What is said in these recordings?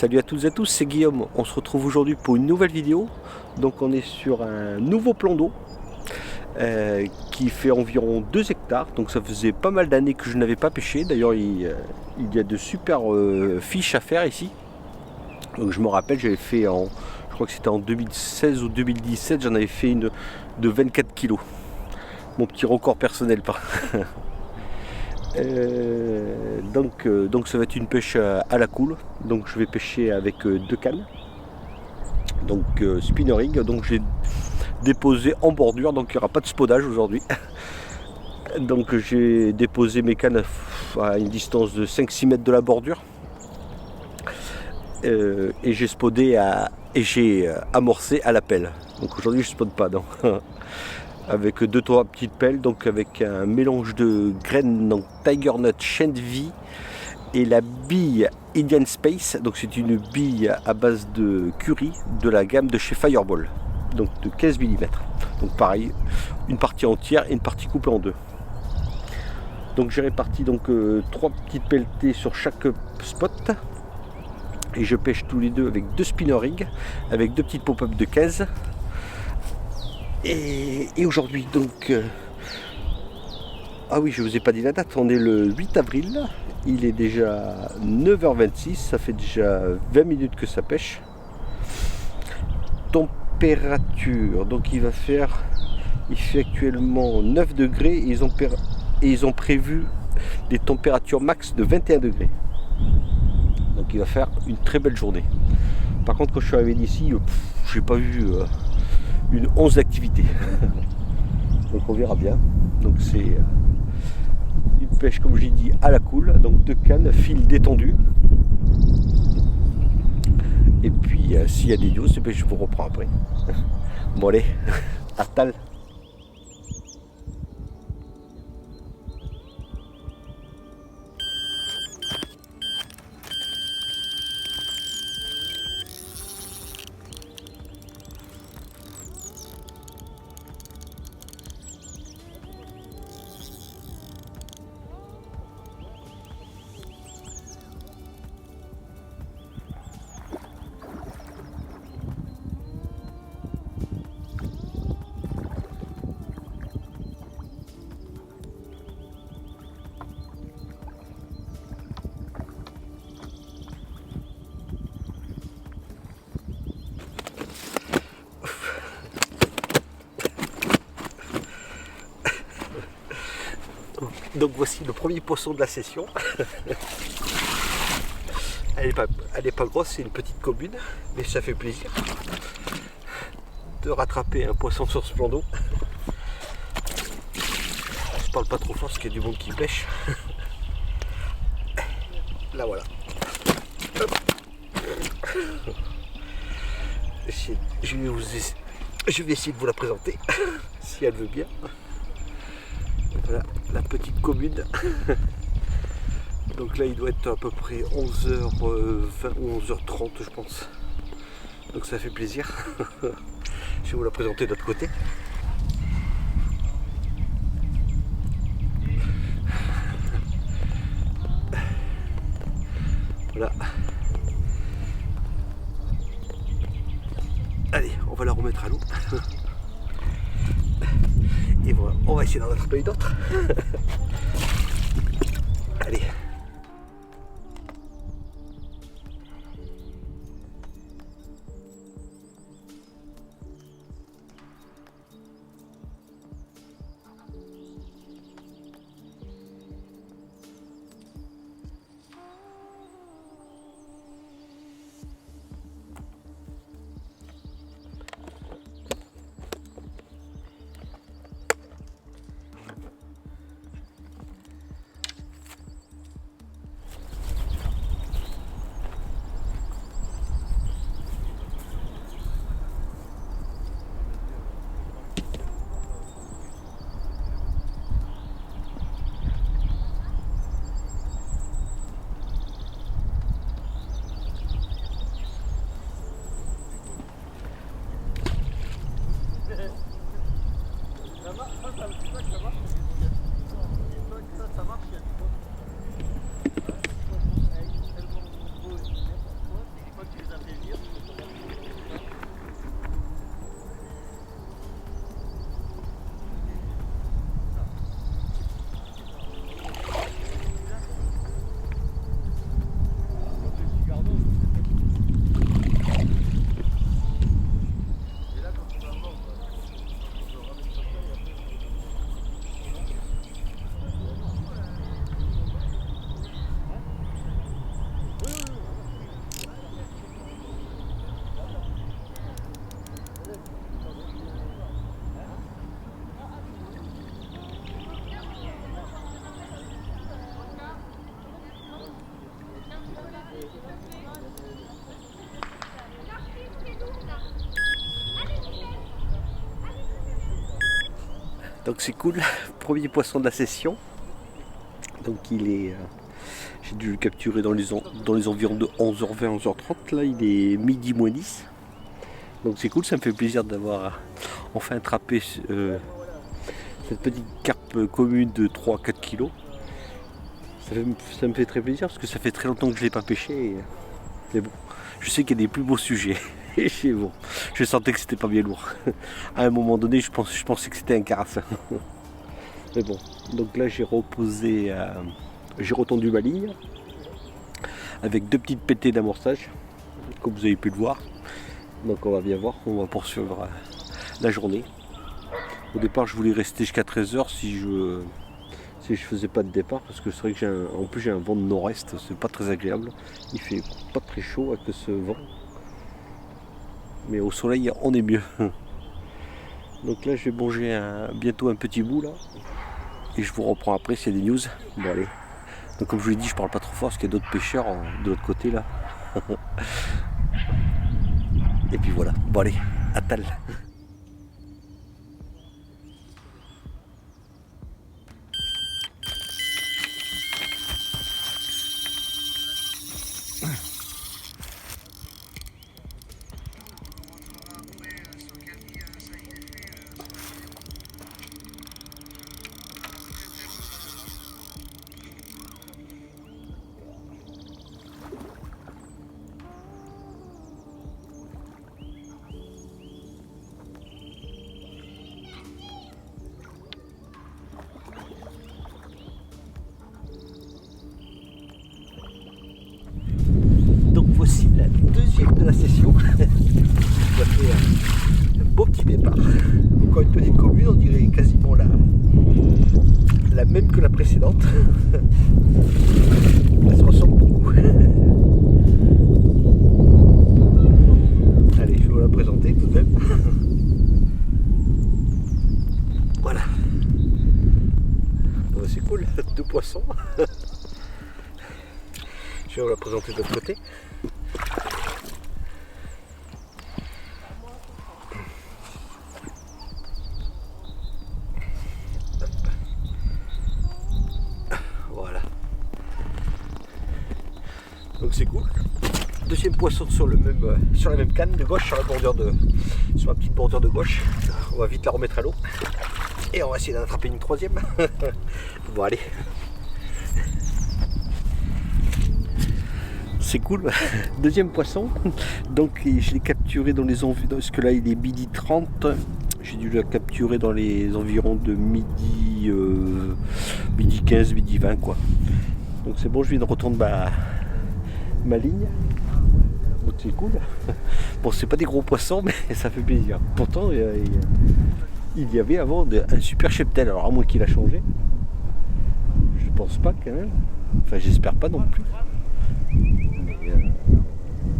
Salut à toutes et à tous, c'est Guillaume. On se retrouve aujourd'hui pour une nouvelle vidéo. Donc on est sur un nouveau plan d'eau qui fait environ 2 hectares. Donc ça faisait pas mal d'années que je n'avais pas pêché. D'ailleurs il y a de super fiches à faire ici. Donc je me rappelle, je crois que c'était en 2016 ou 2017, j'en avais fait une de 24 kilos. Mon petit record personnel. Donc ça va être une pêche à la coule. Donc je vais pêcher avec 2 cannes. Donc spinner rig. Donc j'ai déposé en bordure, donc il n'y aura pas de spodage aujourd'hui. Donc j'ai déposé mes cannes à une distance de 5-6 mètres de la bordure. Et j'ai spodé et j'ai amorcé à la pelle. Donc aujourd'hui je spode pas, non. Avec 2-3 petites pelles, donc avec un mélange de graines, donc Tiger Nut Chien de Vie et la bille Indian Space. Donc c'est une bille à base de curry de la gamme de chez Fireball, donc de 15 mm. Donc pareil, une partie entière et une partie coupée en deux. Donc j'ai réparti 3 petites pelletées sur chaque spot. Et je pêche tous les deux avec 2 spinner rigs, avec 2 petites pop-up de 15. Et aujourd'hui ah oui, je vous ai pas dit la date, on est le 8 avril, il est déjà 9h26, ça fait déjà 20 minutes que ça pêche. Température, donc il fait actuellement 9 degrés et ils ont prévu des températures max de 21 degrés. Donc il va faire une très belle journée. Par contre quand je suis arrivé d'ici, j'ai pas vu une once d'activité. Donc on verra bien. Donc c'est une pêche comme j'ai dit à la coule, donc 2 cannes, fil détendu. Et puis s'il y a des news, je vous reprends après. Bon allez, à tal. Donc voici le premier poisson de la session. Elle est pas grosse, c'est une petite commune, mais ça fait plaisir de rattraper un poisson sur ce plan d'eau. Je parle pas trop fort parce qu'il y a du monde qui pêche. Là voilà. Je vais essayer de vous la présenter, si elle veut bien. Voilà la petite commune. Donc là il doit être à peu près 11h20 ou 11h30 je pense. Donc ça fait plaisir. Je vais vous la présenter de l'autre côté. Voilà. Allez, on va la remettre à l'eau. Et voilà, on va essayer d'en attraper une autre. Allez. Donc c'est cool, premier poisson de la session. Donc il est, j'ai dû le capturer dans les environs de 11h20, 11h30. Là il est midi moins 10. Donc c'est cool, ça me fait plaisir d'avoir enfin attrapé cette petite carpe commune de 3-4 kilos. Ça me fait très plaisir parce que ça fait très longtemps que je ne l'ai pas pêché. Mais bon, je sais qu'il y a des plus beaux sujets. Et c'est bon, je sentais que c'était pas bien lourd. À un moment donné, je pensais que c'était un carafin. Mais bon, donc là j'ai retendu ma ligne avec 2 petites pétées d'amorçage, comme vous avez pu le voir. Donc on va bien voir, on va poursuivre la journée. Au départ je voulais rester jusqu'à 13h si je faisais pas de départ, parce que c'est vrai que en plus j'ai un vent de nord-est, c'est pas très agréable. Il fait pas très chaud avec ce vent. Mais au soleil on est mieux. Donc là je vais manger bientôt un petit bout là. Et je vous reprends après s'il y a des news. Bon allez. Donc comme je vous l'ai dit, je parle pas trop fort parce qu'il y a d'autres pêcheurs de l'autre côté là. Et puis voilà. Bon allez, à tal. Voici la deuxième de la session. Ça fait un beau petit départ. Encore une petite commune, on dirait quasiment la même que la précédente. Ça se ressemble beaucoup. Allez, je vais vous la présenter tout de même. Voilà. Bon, c'est cool, 2 poissons. Je vais vous la présenter de l'autre côté. Voilà. Donc c'est cool. Deuxième poisson sur la même canne de gauche, sur la petite bordure de gauche. On va vite la remettre à l'eau. Et on va essayer d'en attraper une troisième. Bon allez. C'est cool. Deuxième poisson. Donc je l'ai capturé dans les environs. Parce que là il est midi 30. J'ai dû la capturer dans les environs de midi 15, midi 20 quoi. Donc c'est bon, je viens de retendre ma ligne. Donc c'est cool. Bon, c'est pas des gros poissons, mais ça fait plaisir. Pourtant il y avait avant un super cheptel. Alors à moins qu'il a changé. Je pense pas quand même. Enfin j'espère pas non plus. Mais,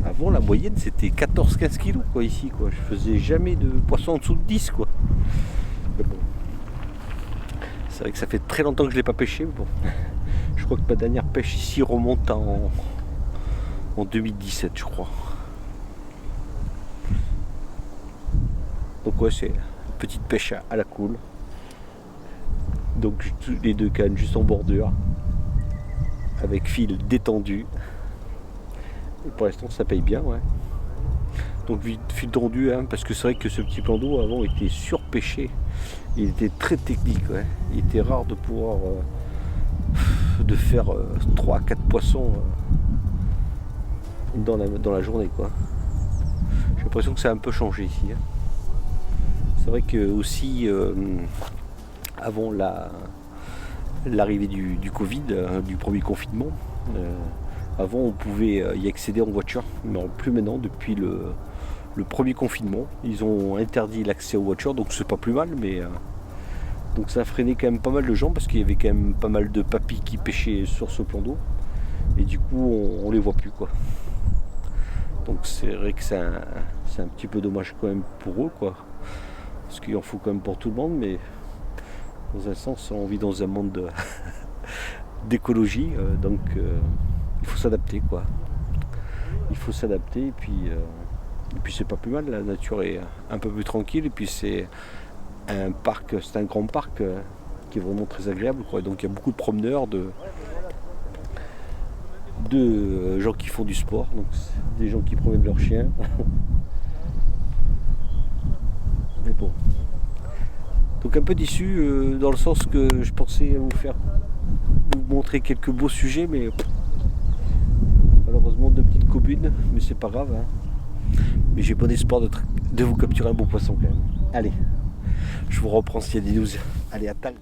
avant la moyenne c'était 14-15 kilos quoi ici quoi. Je faisais jamais de poisson en dessous de 10 quoi. Mais bon. C'est vrai que ça fait très longtemps que je l'ai pas pêché. Mais bon. Je crois que ma dernière pêche ici remonte en 2017 je crois. Donc ouais, c'est une petite pêche à la cool. Donc les 2 cannes juste en bordure. Avec fil détendu. Et pour l'instant ça paye bien ouais. Donc fil tendu hein, parce que c'est vrai que ce petit plan d'eau avant était surpêché. Il était très technique ouais. Il était rare de pouvoir de faire 3-4 poissons dans la journée quoi. J'ai l'impression que ça a un peu changé ici hein. C'est vrai que aussi avant l'arrivée du Covid, du premier confinement, avant on pouvait y accéder en voiture, mais plus maintenant depuis le premier confinement. Ils ont interdit l'accès aux voitures, donc c'est pas plus mal, mais donc ça a freiné quand même pas mal de gens parce qu'il y avait quand même pas mal de papis qui pêchaient sur ce plan d'eau et du coup on les voit plus quoi. Donc c'est vrai que c'est un petit peu dommage quand même pour eux quoi, parce qu'il en faut quand même pour tout le monde, mais dans un sens on vit dans un monde d'écologie, donc il faut s'adapter quoi. Il faut s'adapter et puis c'est pas plus mal, la nature est un peu plus tranquille et puis c'est un parc, c'est un grand parc qui est vraiment très agréable, quoi. Donc il y a beaucoup de promeneurs, de gens qui font du sport, donc des gens qui promènent leurs chiens. Mais bon. Donc un peu déçu dans le sens que je pensais vous montrer quelques beaux sujets, mais malheureusement 2 petites communes, mais c'est pas grave. Hein. Mais j'ai bon espoir de vous capturer un beau poisson quand même. Allez, je vous reprends s'il y a des news. Allez, à tal.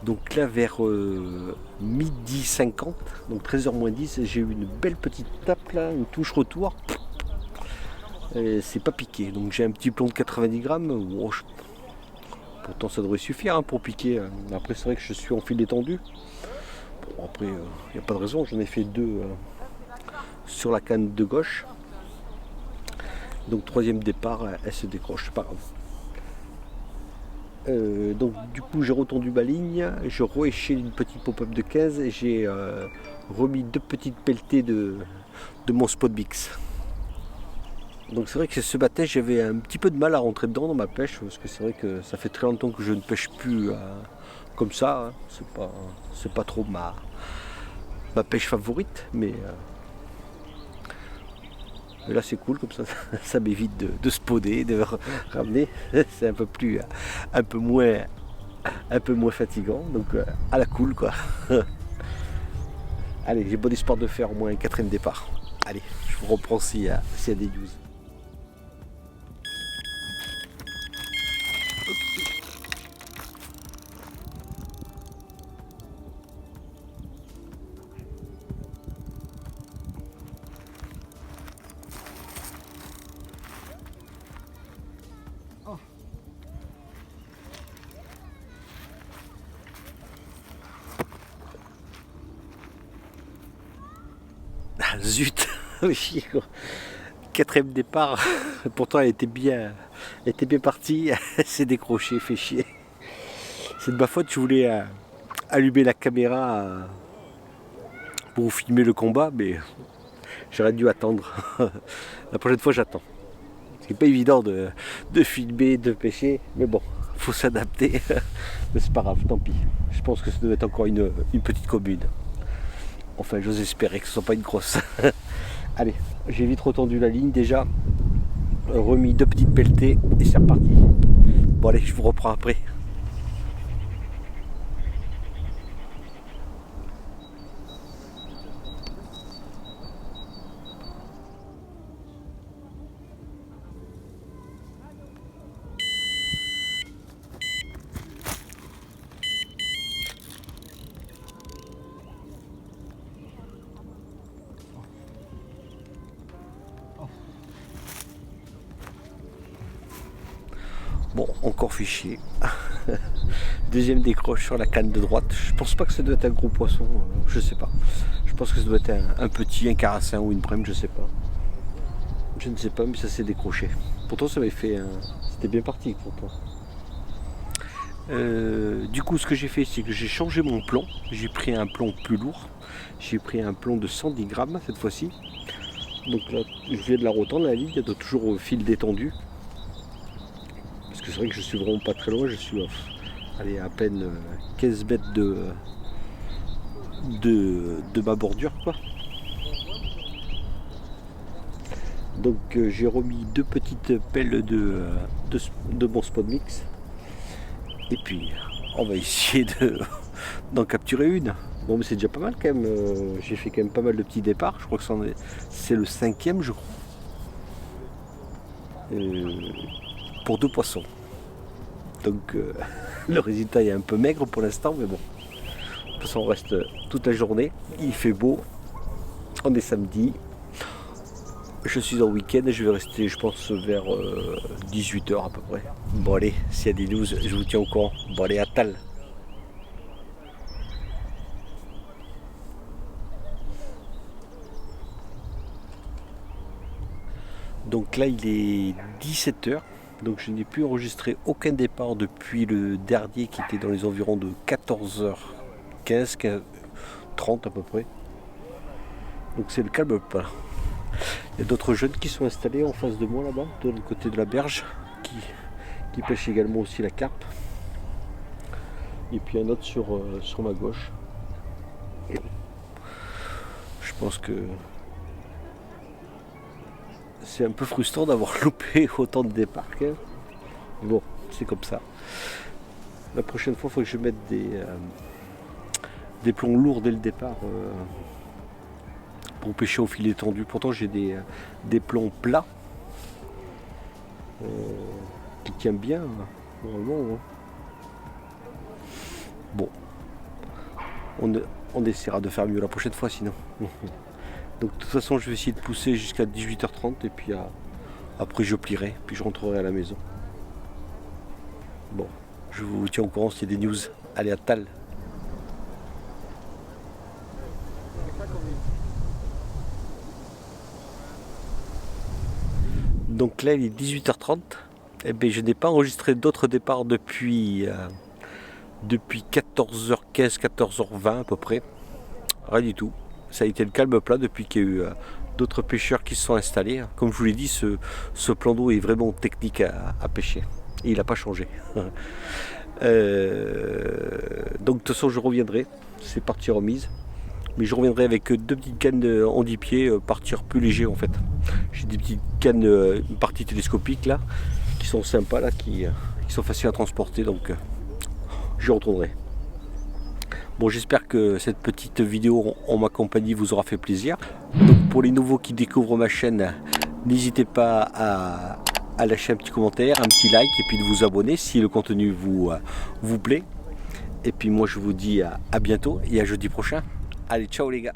Donc là vers midi 50, donc 13h moins 10, j'ai eu une belle petite tape là, une touche retour. Et c'est pas piqué, donc j'ai un petit plomb de 90 grammes. Oh, pourtant ça devrait suffire hein, pour piquer. Après c'est vrai que je suis en fil étendu. Bon, après il n'y a pas de raison, j'en ai fait 2 sur la canne de gauche. Donc troisième départ, elle se décroche, c'est pas grave. Donc du coup j'ai retendu ma ligne, je reéché une petite pop-up de 15 et j'ai remis 2 petites pelletées de mon Spot Bix. Donc c'est vrai que ce matin j'avais un petit peu de mal à rentrer dedans dans ma pêche parce que c'est vrai que ça fait très longtemps que je ne pêche plus comme ça. Hein. C'est pas trop ma pêche favorite, mais là c'est cool comme ça, ça m'évite de spoder, de ramener. C'est un peu moins fatigant, donc à la cool quoi. Allez, j'ai bon espoir de faire au moins un 4ème départ. Allez, je vous reprends s'il y a des news. Ah, zut. Oui, 4ème départ, pourtant elle était bien partie, elle s'est décrochée, fait chier. C'est de ma faute, je voulais allumer la caméra pour filmer le combat, mais j'aurais dû attendre. La prochaine fois j'attends. C'est pas évident de filmer, de pêcher, mais bon, faut s'adapter. Mais c'est pas grave, tant pis. Je pense que ça devait être encore une petite commune. Enfin, j'ose espérer que ce soit pas une grosse. Allez, j'ai vite retendu la ligne déjà, remis 2 petites pelletées et c'est reparti. Bon allez, je vous reprends après. Bon, encore fichier. 2ème décroche sur la canne de droite. Je pense pas que ça doit être un gros poisson, je sais pas. Je pense que ça doit être un petit, un carassin ou une brème, je sais pas. Je ne sais pas, mais ça s'est décroché. Pourtant ça m'avait fait c'était bien parti pourtant. Du coup, ce que j'ai fait, c'est que j'ai changé mon plomb. J'ai pris un plomb plus lourd. J'ai pris un plomb de 110 grammes cette fois-ci. Donc là, je viens de la retendre, la ligne, elle doit toujours au fil détendu. Parce que c'est vrai que je suis vraiment pas très loin, je suis allez, à peine 15 mètres de ma bordure, quoi. Donc j'ai remis 2 petites pelles de mon Spot Mix. Et puis on va essayer d'en capturer une. Bon, mais c'est déjà pas mal quand même. J'ai fait quand même pas mal de petits départs. Je crois que c'est le 5e, je crois. Pour 2 poissons. Donc le résultat est un peu maigre pour l'instant, mais bon. De toute façon, on reste toute la journée. Il fait beau. On est samedi. Je suis en week-end et je vais rester, je pense, vers 18h à peu près. Bon allez, s'il y a des news, je vous tiens au courant. Bon allez, à tal. Donc là, il est 17h. Donc je n'ai plus enregistré aucun départ depuis le dernier qui était dans les environs de 14h15, 30 à peu près. Donc c'est le calme plat. Il y a d'autres jeunes qui sont installés en face de moi là-bas, de l'autre côté de la berge, qui pêchent également aussi la carpe. Et puis un autre sur ma gauche. Je pense que c'est un peu frustrant d'avoir loupé autant de départs quand même. Bon, c'est comme ça. La prochaine fois, il faut que je mette des plombs lourds dès le départ pour pêcher au filet tendu. Pourtant, j'ai des plombs plats qui tiennent bien, normalement. Bon, on essaiera de faire mieux la prochaine fois sinon. Donc de toute façon, je vais essayer de pousser jusqu'à 18h30 et puis après je plierai, puis je rentrerai à la maison. Bon, je vous tiens au courant s'il y a des news. Allez, à tal. Donc là, il est 18h30. Eh bien, je n'ai pas enregistré d'autres départs depuis 14h15, 14h20 à peu près. Rien du tout. Ça a été le calme plat depuis qu'il y a eu d'autres pêcheurs qui se sont installés. Comme je vous l'ai dit, ce plan d'eau est vraiment technique à pêcher. Et il n'a pas changé. Donc de toute façon, je reviendrai. C'est partie remise. Mais je reviendrai avec 2 petites cannes en 10 pieds, partir plus léger en fait. J'ai des petites cannes, une partie télescopique là, qui sont sympas là, qui sont faciles à transporter, donc j'y retournerai. Bon, j'espère que cette petite vidéo en ma compagnie vous aura fait plaisir. Donc pour les nouveaux qui découvrent ma chaîne, n'hésitez pas à lâcher un petit commentaire, un petit like et puis de vous abonner si le contenu vous plaît. Et puis moi je vous dis à bientôt et à jeudi prochain. Allez, ciao les gars!